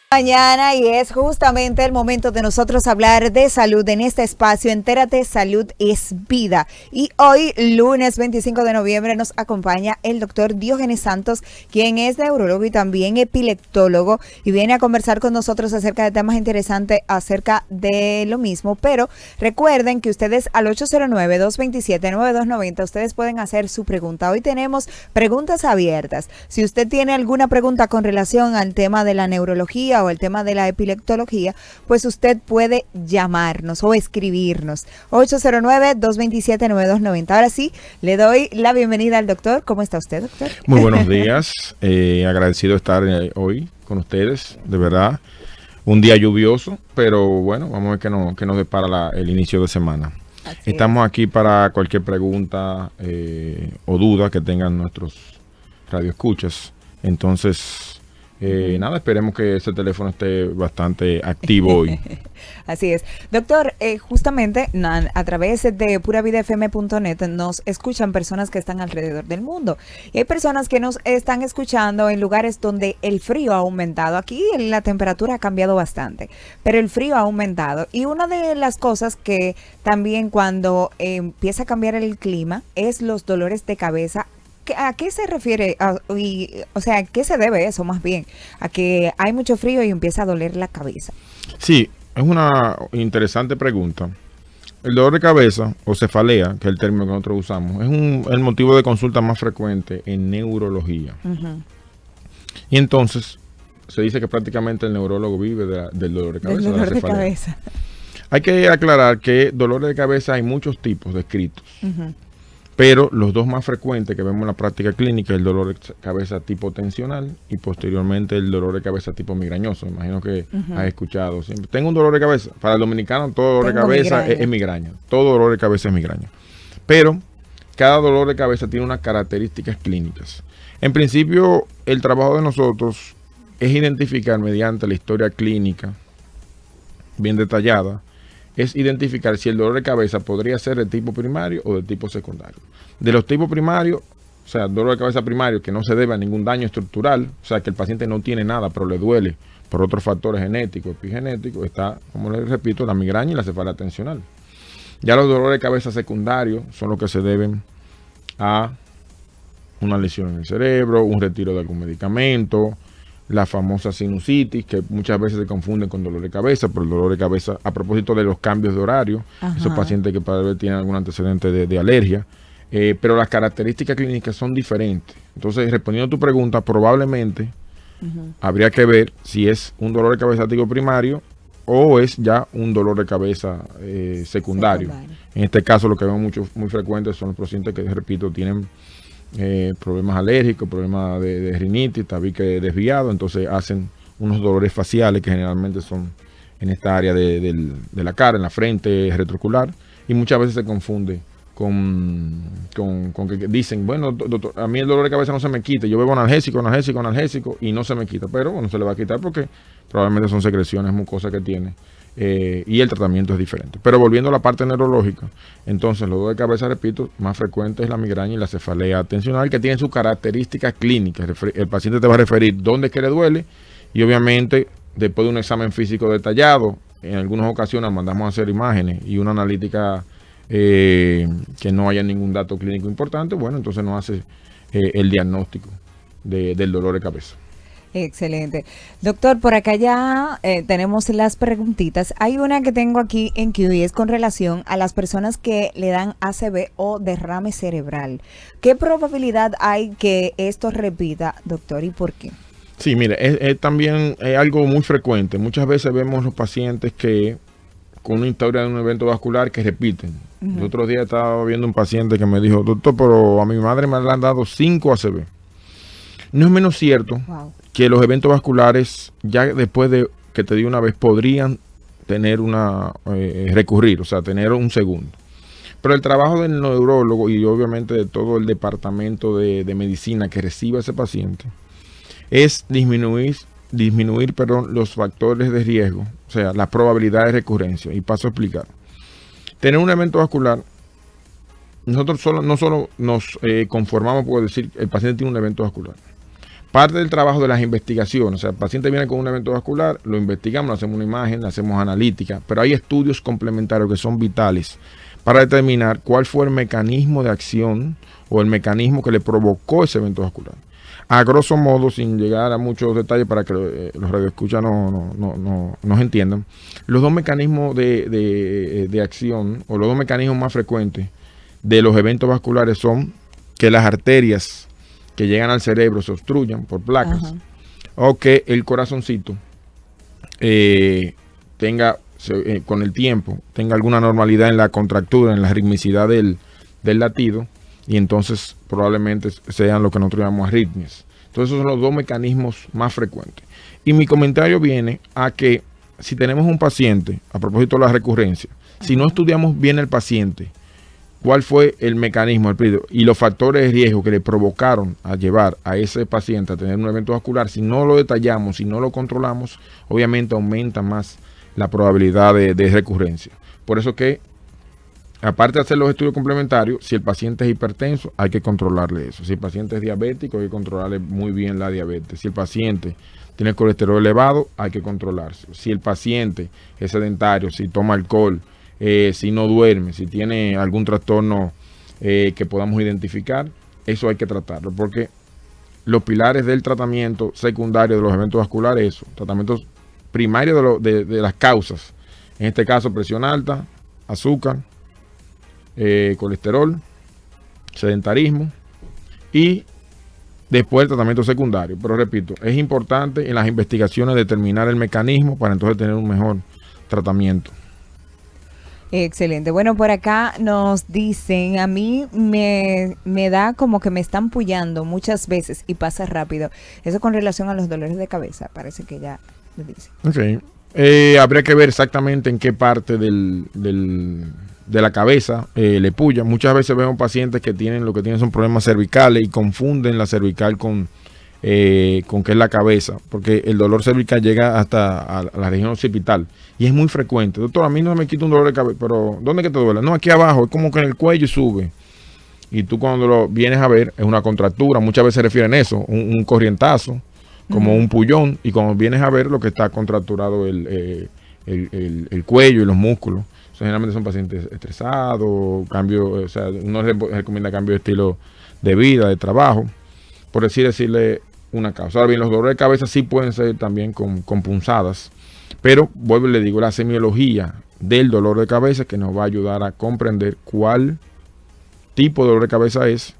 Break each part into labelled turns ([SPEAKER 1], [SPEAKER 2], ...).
[SPEAKER 1] Mañana y es justamente el momento de nosotros hablar de salud en este espacio. Entérate, salud es vida. Y hoy, lunes 25 de noviembre, nos acompaña el doctor Diógenes Santos, quien es neurólogo y también epileptólogo, y viene a conversar con nosotros acerca de temas interesantes acerca de lo mismo. Pero recuerden que ustedes al 809-227-9290 ustedes pueden hacer su pregunta. Hoy tenemos preguntas abiertas. Si usted tiene alguna pregunta con relación al tema de la neurología o el tema de la epileptología, pues usted puede llamarnos o escribirnos 809-227-9290. Ahora sí, le doy la bienvenida al doctor. ¿Cómo está usted, doctor?
[SPEAKER 2] Muy buenos días, agradecido de estar hoy con ustedes, de verdad, un día lluvioso, pero bueno, vamos a ver qué nos depara el inicio de semana. Estamos aquí para cualquier pregunta o duda que tengan nuestros radioescuchas, entonces nada, esperemos que ese teléfono esté bastante activo hoy.
[SPEAKER 1] Así es. Doctor, justamente a través de puravidafm.net nos escuchan personas que están alrededor del mundo. Y hay personas que nos están escuchando en lugares donde el frío ha aumentado. Aquí la temperatura ha cambiado bastante, pero el frío ha aumentado. Y una de las cosas que también cuando empieza a cambiar el clima es los dolores de cabeza. ¿A qué se refiere? O sea, ¿a qué se debe eso más bien? A que hay mucho frío y empieza a doler la cabeza.
[SPEAKER 2] Sí, es una interesante pregunta. El dolor de cabeza o cefalea, que es el término que nosotros usamos, es el motivo de consulta más frecuente en neurología. Y entonces se dice que prácticamente el neurólogo vive del dolor de cabeza.
[SPEAKER 1] Del dolor de cabeza.
[SPEAKER 2] Hay que aclarar que dolores de cabeza hay muchos tipos descritos. Pero los dos más frecuentes que vemos en la práctica clínica es el dolor de cabeza tipo tensional y posteriormente el dolor de cabeza tipo migrañoso. Imagino que has escuchado siempre. Tengo un dolor de cabeza. Para el dominicano todo dolor de cabeza es migraña. Todo dolor de cabeza es migraña. Pero cada dolor de cabeza tiene unas características clínicas. En principio, el trabajo de nosotros es identificar mediante la historia clínica bien detallada, es identificar si el dolor de cabeza podría ser de tipo primario o de tipo secundario. De los tipos primarios, o sea, dolor de cabeza primario que no se debe a ningún daño estructural, o sea, que el paciente no tiene nada, pero le duele por otros factores genéticos, epigenéticos, está, como les repito, la migraña y la cefalea tensional. Ya los dolores de cabeza secundarios son los que se deben a una lesión en el cerebro, un retiro de algún medicamento, la famosa sinusitis, que muchas veces se confunden con dolor de cabeza, pero el dolor de cabeza, a propósito de los cambios de horario, esos pacientes que tal vez tienen algún antecedente de alergia, pero las características clínicas son diferentes. Entonces, respondiendo a tu pregunta, probablemente habría que ver si es un dolor de cabeza tipo primario o es ya un dolor de cabeza secundario. En este caso, lo que vemos muy frecuente son los pacientes que, repito, tienen problemas alérgicos, problemas de rinitis, tabique desviado, entonces hacen unos dolores faciales que generalmente son en esta área de la cara, en la frente retroocular, y muchas veces se confunde con que dicen, bueno, doctor, a mí el dolor de cabeza no se me quita, yo bebo analgésico y no se me quita, pero bueno, se le va a quitar porque probablemente son secreciones mucosas que tiene. Y el tratamiento es diferente. Pero volviendo a la parte neurológica, entonces los dolores de cabeza, repito, más frecuentes es la migraña y la cefalea tensional, que tienen sus características clínicas. El paciente te va a referir dónde es que le duele y obviamente después de un examen físico detallado, en algunas ocasiones mandamos a hacer imágenes y una analítica que no haya ningún dato clínico importante, bueno, entonces nos hace el diagnóstico del dolor de cabeza.
[SPEAKER 1] Excelente. Doctor, por acá ya tenemos las preguntitas. Hay una que tengo aquí en Q y es con relación a las personas que le dan ACV o derrame cerebral. ¿Qué probabilidad hay que esto repita, doctor, y por qué?
[SPEAKER 2] Sí, mire, es también algo muy frecuente. Muchas veces vemos los pacientes que con una historia de un evento vascular que repiten. El otro día estaba viendo un paciente que me dijo, doctor, pero a mi madre me le han dado 5 ACV. No es menos cierto que los eventos vasculares, ya después de que te di una vez, podrían tener recurrir, o sea, tener un segundo. Pero el trabajo del neurólogo y obviamente de todo el departamento de medicina que reciba a ese paciente es disminuir los factores de riesgo, o sea, la probabilidad de recurrencia. Y paso a explicar. Tener un evento vascular, nosotros no solo nos conformamos por decir el paciente tiene un evento vascular. parte del trabajo de las investigaciones, o sea, el paciente viene con un evento vascular, lo investigamos, hacemos una imagen, hacemos analítica, pero hay estudios complementarios que son vitales para determinar cuál fue el mecanismo de acción o el mecanismo que le provocó ese evento vascular. A grosso modo, sin llegar a muchos detalles para que los radioescuchas nos entiendan, los dos mecanismos de acción o los dos mecanismos más frecuentes de los eventos vasculares son que las arterias que llegan al cerebro se obstruyan por placas. Ajá. O que el corazoncito tenga, con el tiempo, tenga alguna normalidad en la contractura, en la ritmicidad del latido, y entonces probablemente sean lo que nosotros llamamos arritmias. Entonces esos son los dos mecanismos más frecuentes. Y mi comentario viene a que si tenemos un paciente, a propósito de la recurrencia, si no estudiamos bien el paciente, cuál fue el mecanismo y los factores de riesgo que le provocaron a llevar a ese paciente a tener un evento vascular, si no lo detallamos, si no lo controlamos, obviamente aumenta más la probabilidad de recurrencia. Por eso que, aparte de hacer los estudios complementarios, si el paciente es hipertenso, hay que controlarle eso. Si el paciente es diabético, hay que controlarle muy bien la diabetes. Si el paciente tiene colesterol elevado, hay que controlarse. Si el paciente es sedentario, si toma alcohol, si no duerme, si tiene algún trastorno que podamos identificar, eso hay que tratarlo. Porque los pilares del tratamiento secundario de los eventos vasculares, eso, tratamientos primarios de las causas, en este caso presión alta, azúcar, colesterol, sedentarismo y después el tratamiento secundario. Pero repito, es importante en las investigaciones determinar el mecanismo para entonces tener un mejor tratamiento.
[SPEAKER 1] Excelente. Bueno, por acá nos dicen, a mí me da como que me están pullando muchas veces y pasa rápido. Eso con relación a los dolores de cabeza, parece que ya me dice.
[SPEAKER 2] Ok. Habría que ver exactamente en qué parte de la cabeza le puya. Muchas veces vemos pacientes que lo que tienen son problemas cervicales y confunden la cervical con qué es la cabeza, porque el dolor cervical llega hasta a la región occipital y es muy frecuente. Doctor, a mí no me quita un dolor de cabeza, pero ¿dónde que te duele? No, aquí abajo, es como que en el cuello sube. Y tú cuando lo vienes a ver, es una contractura, muchas veces refieren eso, un corrientazo, como un pullón, y cuando vienes a ver lo que está contracturado el cuello y los músculos. Generalmente son pacientes estresados, o sea, uno recomienda cambio de estilo de vida, de trabajo, por decirle una causa. Ahora bien, los dolores de cabeza sí pueden ser también con punzadas, pero vuelvo y le digo, la semiología del dolor de cabeza que nos va a ayudar a comprender cuál tipo de dolor de cabeza es.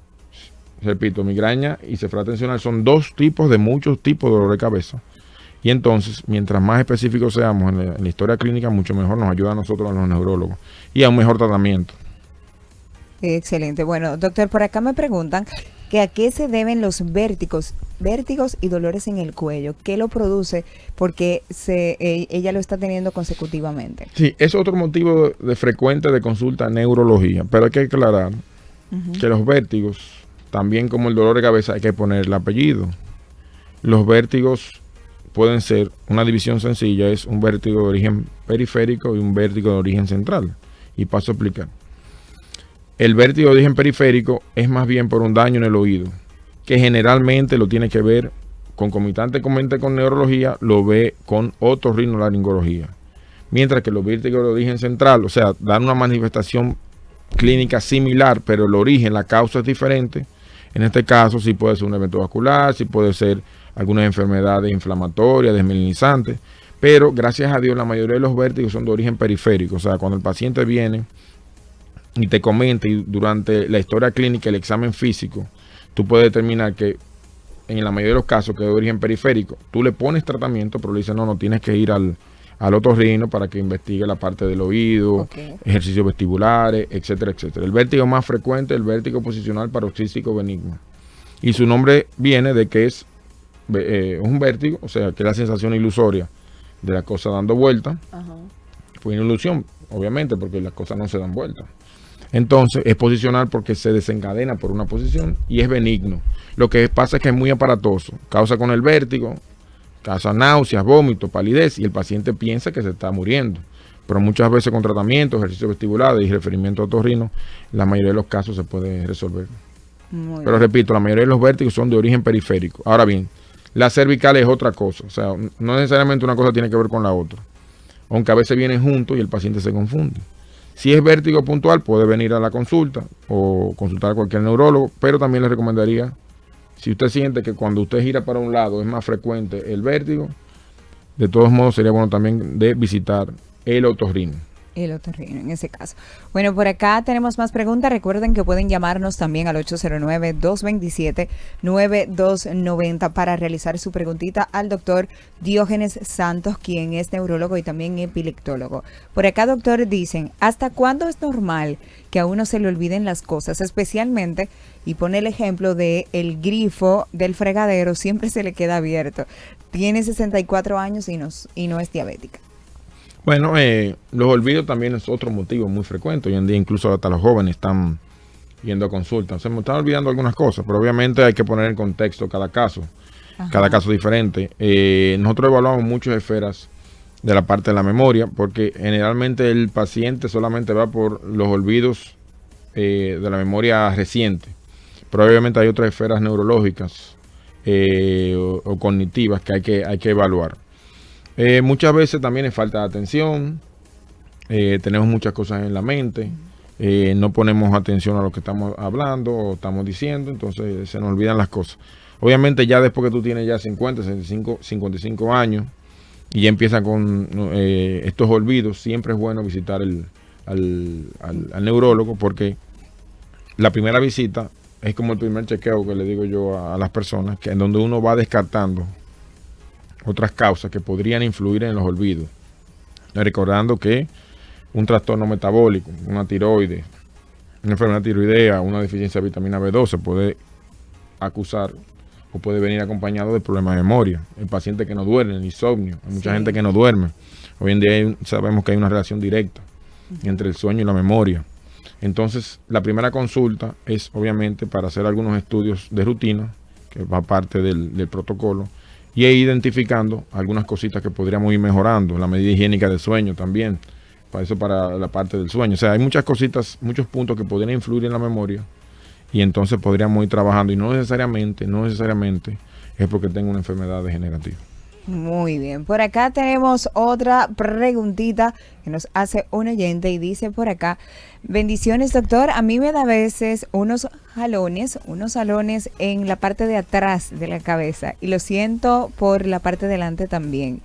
[SPEAKER 2] Repito, migraña y cefalea tensional son dos tipos de muchos tipos de dolor de cabeza. Y entonces, mientras más específicos seamos en la historia clínica, mucho mejor nos ayuda a nosotros, a los neurólogos, y a un mejor tratamiento.
[SPEAKER 1] Excelente. Bueno, doctor, por acá me preguntan que a qué se deben los vértigos y dolores en el cuello. ¿Qué lo produce? Porque ella lo está teniendo consecutivamente.
[SPEAKER 2] Sí, es otro motivo frecuente de consulta en neurología, pero hay que aclarar que los vértigos, también como el dolor de cabeza, hay que poner el apellido. Los vértigos pueden ser, una división sencilla es un vértigo de origen periférico y un vértigo de origen central. Y paso a explicar. El vértigo de origen periférico es más bien por un daño en el oído, que generalmente lo tiene que ver concomitantemente con neurología, lo ve con otorrinolaringología. Mientras que los vértigos de origen central, o sea, dan una manifestación clínica similar, pero el origen, la causa es diferente. En este caso sí puede ser un evento vascular, sí puede ser algunas enfermedades inflamatorias, desmielinizantes, pero gracias a Dios la mayoría de los vértigos son de origen periférico. O sea, cuando el paciente viene y te comenta y durante la historia clínica, el examen físico, tú puedes determinar que en la mayoría de los casos que es de origen periférico, tú le pones tratamiento, pero le dices no tienes que ir al otorrino para que investigue la parte del oído, ejercicios vestibulares, etcétera, etcétera. El vértigo más frecuente es el vértigo posicional paroxístico benigno. Y su nombre viene de que es un vértigo, o sea, que es la sensación ilusoria de la cosa dando vuelta. Fue una ilusión, obviamente, porque las cosas no se dan vuelta. Entonces, es posicional porque se desencadena por una posición y es benigno. Lo que pasa es que es muy aparatoso. Causa con el vértigo, causa náuseas, vómitos, palidez y el paciente piensa que se está muriendo. Pero muchas veces con tratamiento, ejercicios vestibulares y referimiento a otorrino, la mayoría de los casos se puede resolver. Pero repito, la mayoría de los vértigos son de origen periférico. Ahora bien, La cervical es otra cosa, o sea, no necesariamente una cosa tiene que ver con la otra, aunque a veces vienen juntos y el paciente se confunde. Si es vértigo puntual, puede venir a la consulta o consultar a cualquier neurólogo, pero también le recomendaría, si usted siente que cuando usted gira para un lado es más frecuente el vértigo, de todos modos sería bueno también de visitar el otorrino.
[SPEAKER 1] El otorrino, en ese caso. Bueno, por acá tenemos más preguntas. Recuerden que pueden llamarnos también al 809-227-9290 para realizar su preguntita al doctor Diógenes Santos, quien es neurólogo y también epileptólogo. Por acá, doctor, dicen, ¿hasta cuándo es normal que a uno se le olviden las cosas? Especialmente, y pone el ejemplo de el grifo del fregadero, siempre se le queda abierto. Tiene 64 años y no es diabética.
[SPEAKER 2] Bueno, los olvidos también es otro motivo muy frecuente. Hoy en día incluso hasta los jóvenes están yendo a consultas. Se me están olvidando algunas cosas, pero obviamente hay que poner en contexto cada caso. Ajá. Cada caso diferente. Nosotros evaluamos muchas esferas de la parte de la memoria, porque generalmente el paciente solamente va por los olvidos de la memoria reciente. Pero obviamente hay otras esferas neurológicas o cognitivas que hay que evaluar. Muchas veces también es falta de atención, tenemos muchas cosas en la mente, no ponemos atención a lo que estamos hablando o estamos diciendo, entonces se nos olvidan las cosas. Obviamente ya después que tú tienes ya 50, 65, 55 años y ya empiezan con estos olvidos, siempre es bueno visitar al neurólogo, porque la primera visita es como el primer chequeo que le digo yo a las personas, que en donde uno va descartando otras causas que podrían influir en los olvidos. Recordando que un trastorno metabólico, una tiroides, una enfermedad tiroidea, una deficiencia de vitamina B12 puede acusar o puede venir acompañado de problemas de memoria. El paciente que no duerme, el insomnio, hay mucha gente que no duerme. Hoy en día sabemos que hay una relación directa entre el sueño y la memoria. Entonces, la primera consulta es obviamente para hacer algunos estudios de rutina, que va parte del protocolo, y ir identificando algunas cositas que podríamos ir mejorando. La medida higiénica del sueño también, para eso, para la parte del sueño. O sea, hay muchas cositas, muchos puntos que podrían influir en la memoria, y entonces podríamos ir trabajando, y no necesariamente es porque tengo una enfermedad degenerativa.
[SPEAKER 1] Muy bien, por acá tenemos otra preguntita que nos hace un oyente y dice por acá: bendiciones, doctor, a mí me da a veces unos jalones en la parte de atrás de la cabeza y lo siento por la parte de delante también,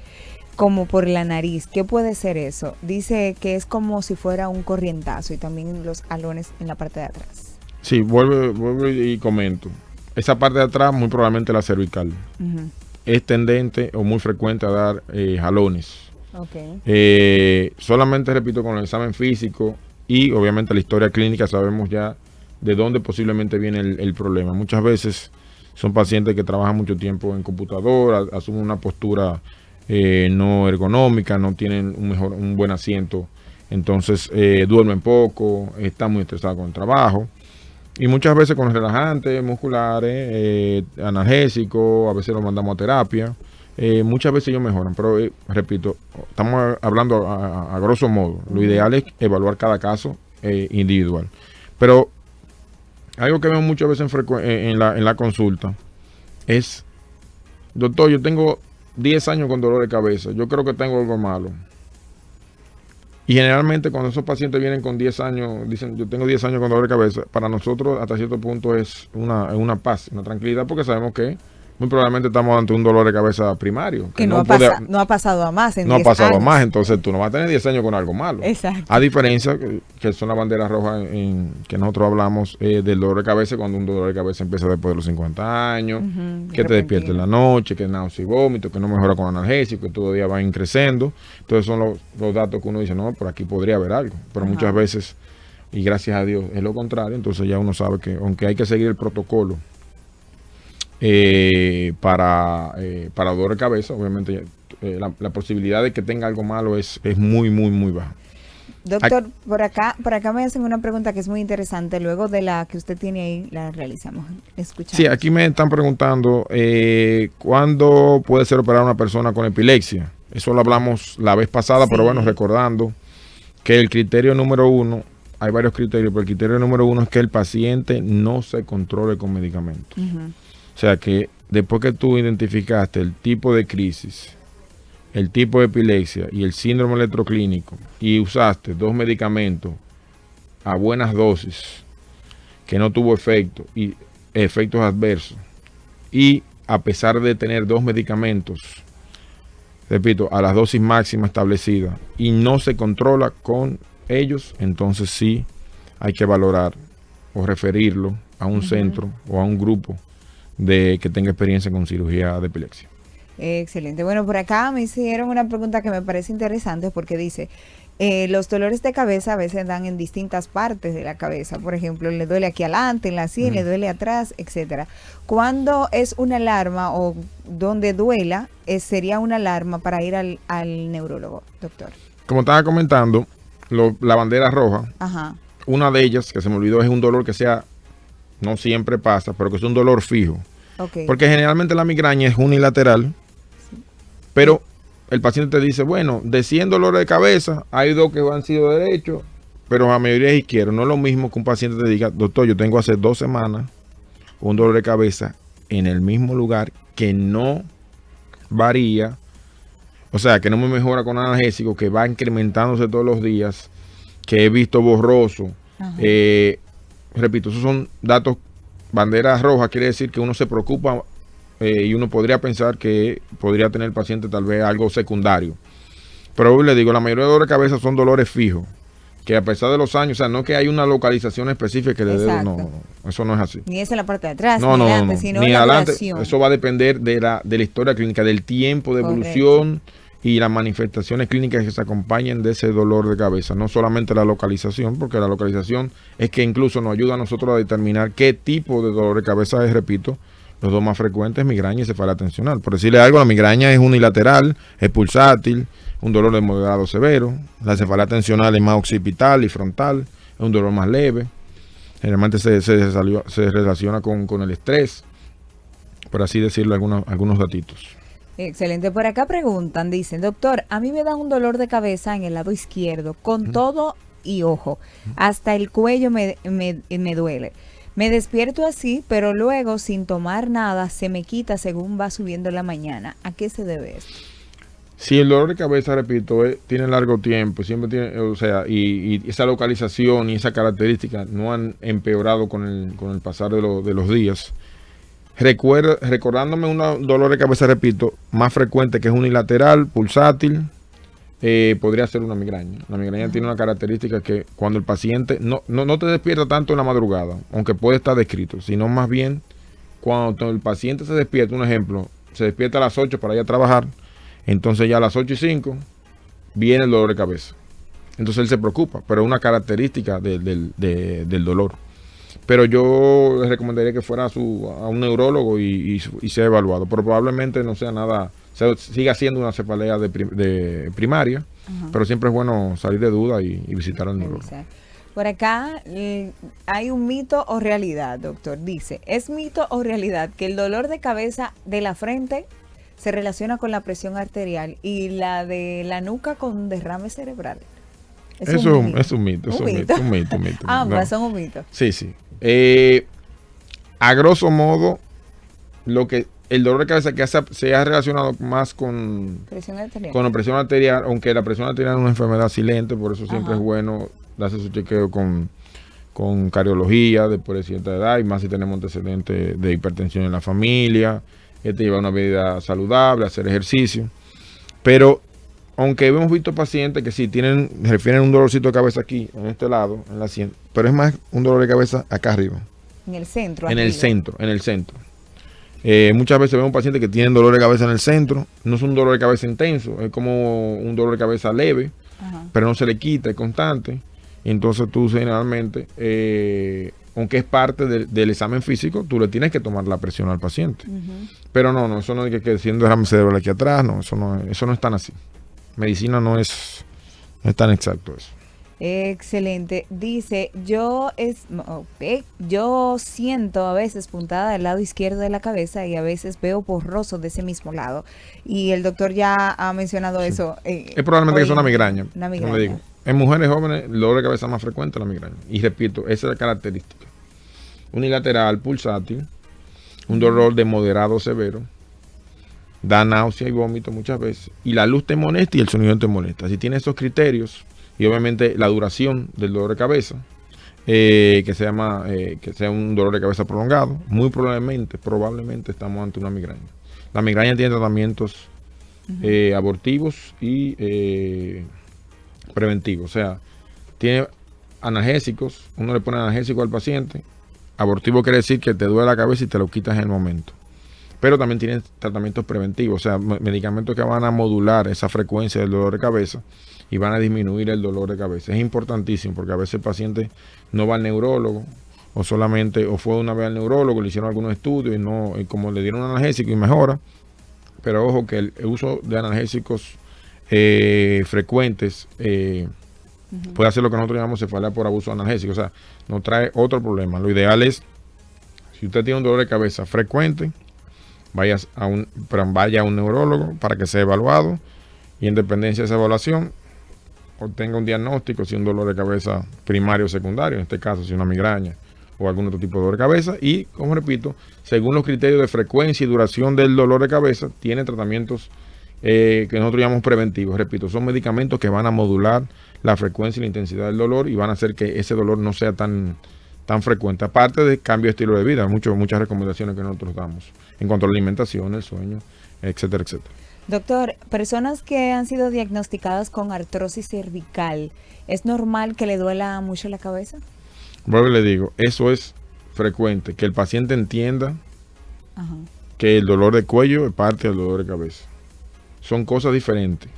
[SPEAKER 1] como por la nariz. ¿Qué puede ser eso? Dice que es como si fuera un corrientazo y también los jalones en la parte de atrás.
[SPEAKER 2] Sí, vuelvo y comento. Esa parte de atrás muy probablemente la cervical. Es tendente o muy frecuente a dar jalones. Okay. Solamente, repito, con el examen físico y obviamente la historia clínica sabemos ya de dónde posiblemente viene el problema. Muchas veces son pacientes que trabajan mucho tiempo en computadora, asumen una postura no ergonómica, no tienen un buen asiento, entonces duermen poco, están muy estresados con el trabajo. Y muchas veces con relajantes musculares, analgésicos, a veces los mandamos a terapia. Muchas veces ellos mejoran, pero repito, estamos hablando a grosso modo. Lo ideal es evaluar cada caso individual. Pero algo que vemos muchas veces en la consulta es: doctor, yo tengo 10 años con dolor de cabeza, yo creo que tengo algo malo. Y generalmente cuando esos pacientes vienen con 10 años, dicen yo tengo 10 años con dolor de cabeza, para nosotros hasta cierto punto es una paz, una tranquilidad, porque sabemos que muy probablemente estamos ante un dolor de cabeza primario.
[SPEAKER 1] Que no ha pasado a más en 10 años.
[SPEAKER 2] No ha pasado a más, entonces tú no vas a tener 10 años con algo malo.
[SPEAKER 1] Exacto.
[SPEAKER 2] A diferencia que son las banderas rojas que nosotros hablamos del dolor de cabeza, cuando un dolor de cabeza empieza después de los 50 años, que te despierta en la noche, que náusea y vómito, que no mejora con analgésico, que todavía va creciendo. Entonces son los datos que uno dice, no, por aquí podría haber algo. Pero muchas veces, y gracias a Dios, es lo contrario. Entonces ya uno sabe que aunque hay que seguir el protocolo para dolor de cabeza, obviamente la posibilidad de que tenga algo malo es muy, muy, muy baja.
[SPEAKER 1] Doctor, por acá me hacen una pregunta que es muy interesante. Luego de la que usted tiene ahí, la realizamos. Escuchamos.
[SPEAKER 2] Sí, aquí me están preguntando ¿cuándo puede ser operada una persona con epilepsia? Eso lo hablamos la vez pasada, sí. Pero bueno, recordando que el criterio número 1, hay varios criterios, pero el criterio número 1 es que el paciente no se controle con medicamentos. O sea, que después que tú identificaste el tipo de crisis, el tipo de epilepsia y el síndrome electroclínico y usaste 2 medicamentos a buenas dosis que no tuvo efecto y efectos adversos, y a pesar de tener 2 medicamentos, repito, a las dosis máximas establecidas y no se controla con ellos, entonces sí hay que valorar o referirlo a un centro o a un grupo de que tenga experiencia con cirugía de epilepsia.
[SPEAKER 1] Excelente. Bueno, por acá me hicieron una pregunta que me parece interesante porque dice, los dolores de cabeza a veces dan en distintas partes de la cabeza. Por ejemplo, le duele aquí adelante, en la sien, le duele atrás, etcétera. ¿Cuándo es una alarma o donde duela, sería una alarma para ir al neurólogo, doctor?
[SPEAKER 2] Como estaba comentando, la bandera roja,
[SPEAKER 1] Ajá.
[SPEAKER 2] una de ellas, que se me olvidó, es un dolor que sea, no siempre pasa, pero que es un dolor fijo.
[SPEAKER 1] Okay.
[SPEAKER 2] Porque generalmente la migraña es unilateral, pero el paciente te dice, bueno, de 100 dolores de cabeza, hay 2 que han sido derechos, pero la mayoría es izquierdo. No es lo mismo que un paciente te diga, doctor, yo tengo hace 2 semanas un dolor de cabeza en el mismo lugar que no varía, o sea, que no me mejora con analgésico, que va incrementándose todos los días, que he visto borroso. Repito, esos son datos, banderas rojas, quiere decir que uno se preocupa y uno podría pensar que podría tener el paciente tal vez algo secundario. Pero hoy le digo, la mayoría de dolores de cabeza son dolores fijos, que a pesar de los años, o sea, no que hay una localización específica que le dé, no, eso no es así.
[SPEAKER 1] Ni es en la parte de atrás,
[SPEAKER 2] no,
[SPEAKER 1] ni
[SPEAKER 2] no,
[SPEAKER 1] adelante,
[SPEAKER 2] no,
[SPEAKER 1] sino
[SPEAKER 2] ni
[SPEAKER 1] la
[SPEAKER 2] adelante.
[SPEAKER 1] duración.
[SPEAKER 2] Eso va a depender de la historia clínica, del tiempo de evolución y las manifestaciones clínicas que se acompañen de ese dolor de cabeza. No solamente la localización, porque la localización es que incluso nos ayuda a nosotros a determinar qué tipo de dolor de cabeza es, repito. Los 2 más frecuentes, migraña y cefalea tensional. Por decirle algo, la migraña es unilateral, es pulsátil, un dolor de moderado severo. La cefalea tensional es más occipital y frontal, es un dolor más leve. Generalmente se relaciona con el estrés, por así decirlo, algunos datitos.
[SPEAKER 1] Excelente. Por acá preguntan, dicen, doctor, a mí me da un dolor de cabeza en el lado izquierdo, con todo y ojo, hasta el cuello me duele. Me despierto así, pero luego sin tomar nada se me quita según va subiendo la mañana. ¿A qué se debe esto?
[SPEAKER 2] Si el dolor de cabeza, repito, tiene largo tiempo, siempre tiene, o sea, y esa localización y esa característica no han empeorado con el pasar de los días. Recordándome un dolor de cabeza, repito, más frecuente, que es unilateral, pulsátil, podría ser una migraña. La migraña tiene una característica que cuando el paciente no te despierta tanto en la madrugada, aunque puede estar descrito, sino más bien cuando el paciente se despierta, un ejemplo, se despierta a las 8 para ir a trabajar, entonces ya a las 8:05 viene el dolor de cabeza. Entonces él se preocupa, pero es una característica del dolor. Pero yo le recomendaría que fuera a un neurólogo y sea evaluado. Pero probablemente no sea nada, siga siendo una cefalea de primaria, pero siempre es bueno salir de duda y visitar al neurólogo.
[SPEAKER 1] Por acá hay un mito o realidad, doctor. Dice, ¿es mito o realidad que el dolor de cabeza de la frente se relaciona con la presión arterial y la de la nuca con derrame cerebral?
[SPEAKER 2] Es un mito.
[SPEAKER 1] Ambas son un mito.
[SPEAKER 2] Sí. A grosso modo, el dolor de cabeza que se ha relacionado más con la presión arterial, aunque la presión arterial es una enfermedad silente, por eso siempre es bueno darse su chequeo con cardiología después de cierta edad, y más si tenemos antecedentes de hipertensión en la familia, llevar una vida saludable, hacer ejercicio. Pero aunque hemos visto pacientes que sí refieren un dolorcito de cabeza aquí, en este lado, en la sien, pero es más un dolor de cabeza acá arriba.
[SPEAKER 1] En el centro.
[SPEAKER 2] En el centro. Muchas veces vemos pacientes que tienen dolor de cabeza en el centro. No es un dolor de cabeza intenso, es como un dolor de cabeza leve, pero no se le quita, es constante. Entonces tú generalmente, aunque es parte del examen físico, tú le tienes que tomar la presión al paciente. Pero no, eso no es que siendo derrame cerebral aquí atrás, no, eso no es tan así. Medicina no es tan exacto eso.
[SPEAKER 1] Excelente. Dice, yo siento a veces puntada del lado izquierdo de la cabeza y a veces veo borroso de ese mismo lado. Y el doctor ya ha mencionado eso.
[SPEAKER 2] Es probablemente que es una migraña.
[SPEAKER 1] Una migraña.
[SPEAKER 2] Como le digo, en mujeres jóvenes, el dolor de cabeza más frecuente es la migraña. Y repito, esa es la característica. Unilateral, pulsátil, un dolor de moderado severo, da náusea y vómito muchas veces, y la luz te molesta y el sonido te molesta. Si tienes esos criterios, y obviamente la duración del dolor de cabeza, que sea un dolor de cabeza prolongado, muy probablemente estamos ante una migraña. La migraña tiene tratamientos abortivos y preventivos, o sea, tiene analgésicos, uno le pone analgésico al paciente, abortivo quiere decir que te duele la cabeza y te lo quitas en el momento. Pero también tienen tratamientos preventivos, o sea, medicamentos que van a modular esa frecuencia del dolor de cabeza y van a disminuir el dolor de cabeza. Es importantísimo porque a veces el paciente no va al neurólogo o fue una vez al neurólogo, le hicieron algunos estudios y como le dieron un analgésico y mejora. Pero ojo que el uso de analgésicos frecuentes puede hacer lo que nosotros llamamos cefalea por abuso analgésico, o sea, nos trae otro problema. Lo ideal es, si usted tiene un dolor de cabeza frecuente, vaya a un neurólogo para que sea evaluado y en dependencia de esa evaluación obtenga un diagnóstico, si un dolor de cabeza primario o secundario, en este caso si una migraña o algún otro tipo de dolor de cabeza, y como repito, según los criterios de frecuencia y duración del dolor de cabeza, tiene tratamientos que nosotros llamamos preventivos. Repito, son medicamentos que van a modular la frecuencia y la intensidad del dolor y van a hacer que ese dolor no sea tan frecuente, aparte de cambio de estilo de vida, muchas recomendaciones que nosotros damos en cuanto a la alimentación, el sueño, etcétera, etcétera.
[SPEAKER 1] Doctor, personas que han sido diagnosticadas con artrosis cervical, ¿es normal que le duela mucho la cabeza?
[SPEAKER 2] Vuelvo y le digo, eso es frecuente, que el paciente entienda que el dolor de cuello es parte del dolor de cabeza. Son cosas diferentes.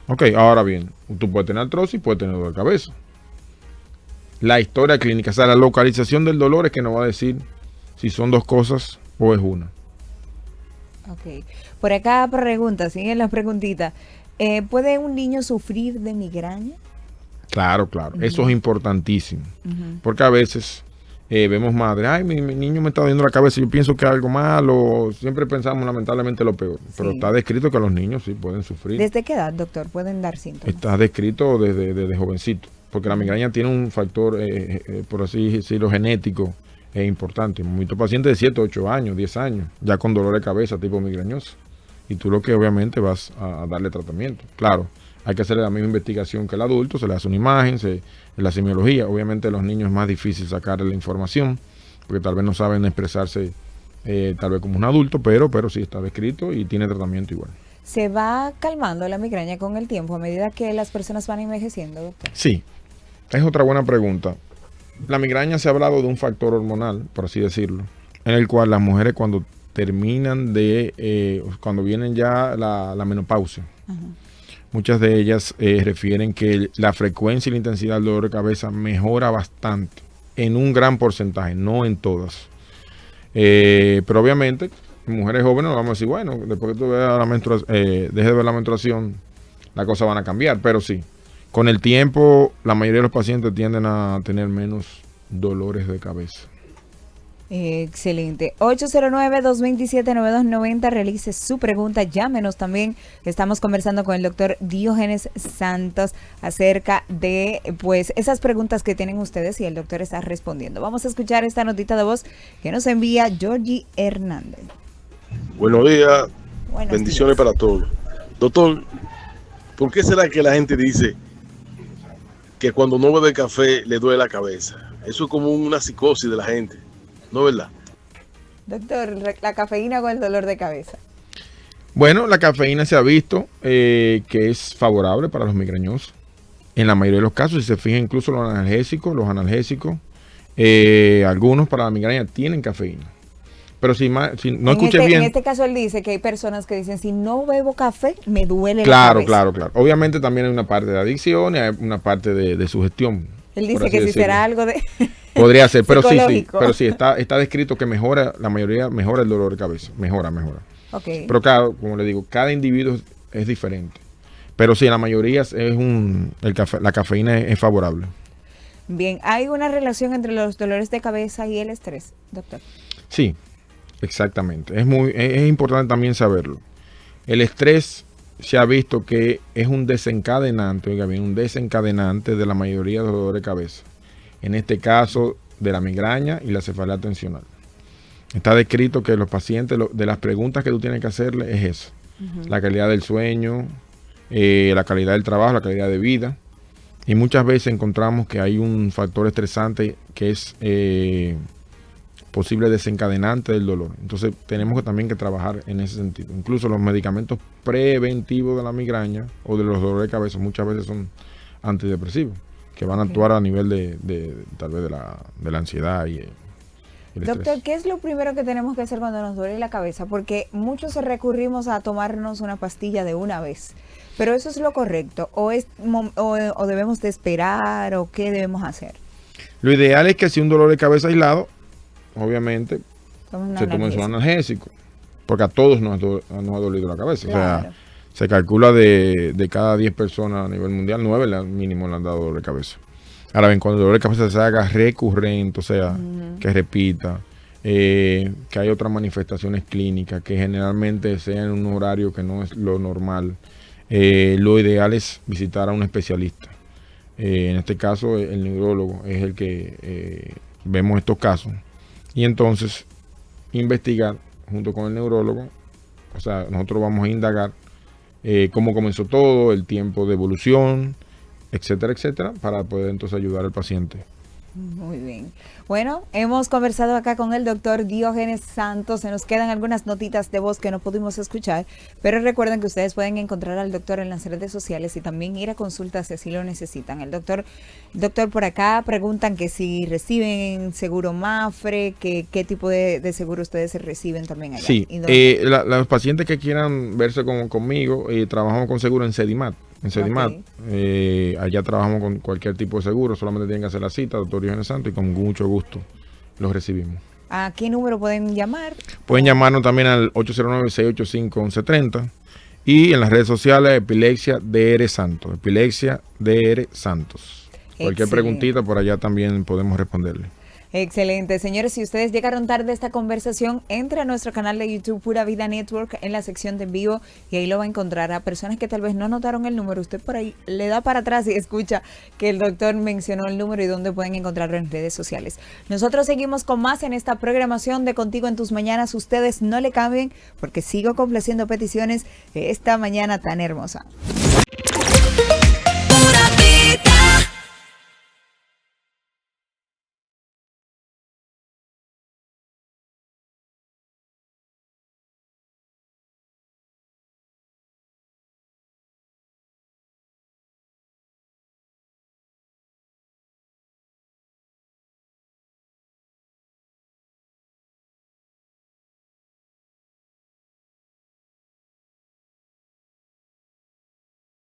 [SPEAKER 2] Ok, ahora bien, tú puedes tener artrosis, puedes tener dolor de cabeza. La historia clínica, o sea, la localización del dolor es que nos va a decir si son dos cosas o es una.
[SPEAKER 1] Ok. Por acá pregunta, siguen las preguntitas. ¿Puede un niño sufrir de migraña?
[SPEAKER 2] Claro. Eso es importantísimo. Porque a veces vemos madres, ay, mi niño me está doliendo la cabeza, yo pienso que es algo malo. Siempre pensamos lamentablemente lo peor. Pero está descrito que los niños sí pueden sufrir.
[SPEAKER 1] ¿Desde qué edad, doctor, pueden dar síntomas?
[SPEAKER 2] Está descrito desde jovencito. Porque la migraña tiene un factor, por así decirlo, genético importante. Muchos pacientes de 7, 8 años, 10 años, ya con dolor de cabeza tipo migrañoso. Y tú lo que obviamente vas a darle tratamiento. Claro, hay que hacer la misma investigación que el adulto, se le hace una imagen, la semiología. Obviamente a los niños es más difícil sacarle la información, porque tal vez no saben expresarse tal vez como un adulto, pero sí está descrito y tiene tratamiento igual.
[SPEAKER 1] ¿Se va calmando la migraña con el tiempo a medida que las personas van envejeciendo, doctor?
[SPEAKER 2] Sí, es otra buena pregunta. La migraña se ha hablado de un factor hormonal, por así decirlo, en el cual las mujeres cuando terminan cuando vienen ya la menopausia, muchas de ellas refieren que la frecuencia y la intensidad del dolor de cabeza mejora bastante, en un gran porcentaje, no en todas. Pero obviamente, mujeres jóvenes vamos a decir, bueno, después que tú veas dejes de ver la menstruación, las cosas van a cambiar, pero sí. Con el tiempo, la mayoría de los pacientes tienden a tener menos dolores de cabeza.
[SPEAKER 1] Excelente. 809-227-9290. Realice su pregunta. Llámenos también. Estamos conversando con el doctor Diógenes Santos acerca de esas preguntas que tienen ustedes y el doctor está respondiendo. Vamos a escuchar esta notita de voz que nos envía Georgie Hernández.
[SPEAKER 3] Buenos días.
[SPEAKER 1] Buenos
[SPEAKER 3] bendiciones
[SPEAKER 1] días
[SPEAKER 3] para todos. Doctor, ¿por qué será que la gente dice que cuando no bebe café le duele la cabeza? Eso es como una psicosis de la gente, ¿no es verdad?
[SPEAKER 1] Doctor, la cafeína con el dolor de cabeza.
[SPEAKER 2] Bueno, la cafeína se ha visto que es favorable para los migrañosos. En la mayoría de los casos, si se fijan, incluso los analgésicos, algunos para la migraña tienen cafeína. Pero si no escuché bien.
[SPEAKER 1] En este caso él dice que hay personas que dicen, si no bebo café, me duele la cabeza.
[SPEAKER 2] Claro. Obviamente también hay una parte de adicción y hay una parte de sugestión.
[SPEAKER 1] Él dice que si será algo de...
[SPEAKER 2] Podría ser, pero sí, está descrito que mejora el dolor de cabeza. Mejora.
[SPEAKER 1] Okay.
[SPEAKER 2] Pero claro, como le digo, cada individuo es diferente. Pero sí, en la mayoría la cafeína es favorable.
[SPEAKER 1] Bien, ¿hay una relación entre los dolores de cabeza y el estrés, doctor?
[SPEAKER 2] Sí, exactamente. Es importante también saberlo. El estrés se ha visto que es un desencadenante, de la mayoría de los dolores de cabeza. En este caso, de la migraña y la cefalea tensional. Está descrito que los pacientes, de las preguntas que tú tienes que hacerle es eso. La calidad del sueño, la calidad del trabajo, la calidad de vida. Y muchas veces encontramos que hay un factor estresante que es posible desencadenante del dolor. Entonces tenemos que también que trabajar en ese sentido. Incluso los medicamentos preventivos de la migraña o de los dolores de cabeza muchas veces son antidepresivos, que van a actuar a nivel tal vez de la ansiedad y el
[SPEAKER 1] Doctor,
[SPEAKER 2] estrés.
[SPEAKER 1] ¿qué es lo primero que tenemos que hacer cuando nos duele la cabeza? Porque muchos recurrimos a tomarnos una pastilla de una vez. ¿Pero eso es lo correcto? ¿O debemos de esperar? ¿O qué debemos hacer?
[SPEAKER 2] Lo ideal es que si un dolor de cabeza aislado, obviamente,
[SPEAKER 1] Toma
[SPEAKER 2] se tome un
[SPEAKER 1] analgésico.
[SPEAKER 2] analgésico, porque a todos nos ha dolido la cabeza.
[SPEAKER 1] Claro.
[SPEAKER 2] O sea, se calcula de cada 10 personas a nivel mundial, 9 mínimo le han dado dolor de cabeza. Ahora bien, cuando el dolor de cabeza se haga recurrente, o sea, que repita, que hay otras manifestaciones clínicas, que generalmente sean en un horario que no es lo normal, lo ideal es visitar a un especialista. En este caso, el neurólogo es el que vemos estos casos. Y entonces, investigar junto con el neurólogo, o sea, nosotros vamos a indagar cómo comenzó todo, el tiempo de evolución, etcétera, etcétera, para poder entonces ayudar al paciente.
[SPEAKER 1] Muy bien. Bueno, hemos conversado acá con el doctor Diógenes Santos. Se nos quedan algunas notitas de voz que no pudimos escuchar, pero recuerden que ustedes pueden encontrar al doctor en las redes sociales y también ir a consultas si así lo necesitan. El doctor por acá preguntan que si reciben seguro Mafre, que qué tipo de seguro ustedes reciben también allá.
[SPEAKER 2] Sí,
[SPEAKER 1] ¿Y dónde?
[SPEAKER 2] los pacientes que quieran verse conmigo, trabajamos con seguro en Sedimat. En Sedimat, allá trabajamos con cualquier tipo de seguro, solamente tienen que hacer la cita, doctor Diógenes Santos, y con mucho gusto los recibimos.
[SPEAKER 1] ¿A qué número pueden llamar?
[SPEAKER 2] Pueden llamarnos también al 809-685-1130 y en las redes sociales Epilepsia DR Santos, Epilepsia DR Santos. Cualquier
[SPEAKER 1] Excelente.
[SPEAKER 2] preguntita por allá también podemos responderle.
[SPEAKER 1] Excelente. Señores, si ustedes llegaron tarde a esta conversación, entre a nuestro canal de YouTube Pura Vida Network en la sección de en vivo y ahí lo va a encontrar. A personas que tal vez no notaron el número, usted por ahí le da para atrás y escucha que el doctor mencionó el número y dónde pueden encontrarlo en redes sociales. Nosotros seguimos con más en esta programación de Contigo en tus Mañanas. Ustedes no le cambien porque sigo complaciendo peticiones de esta mañana tan hermosa.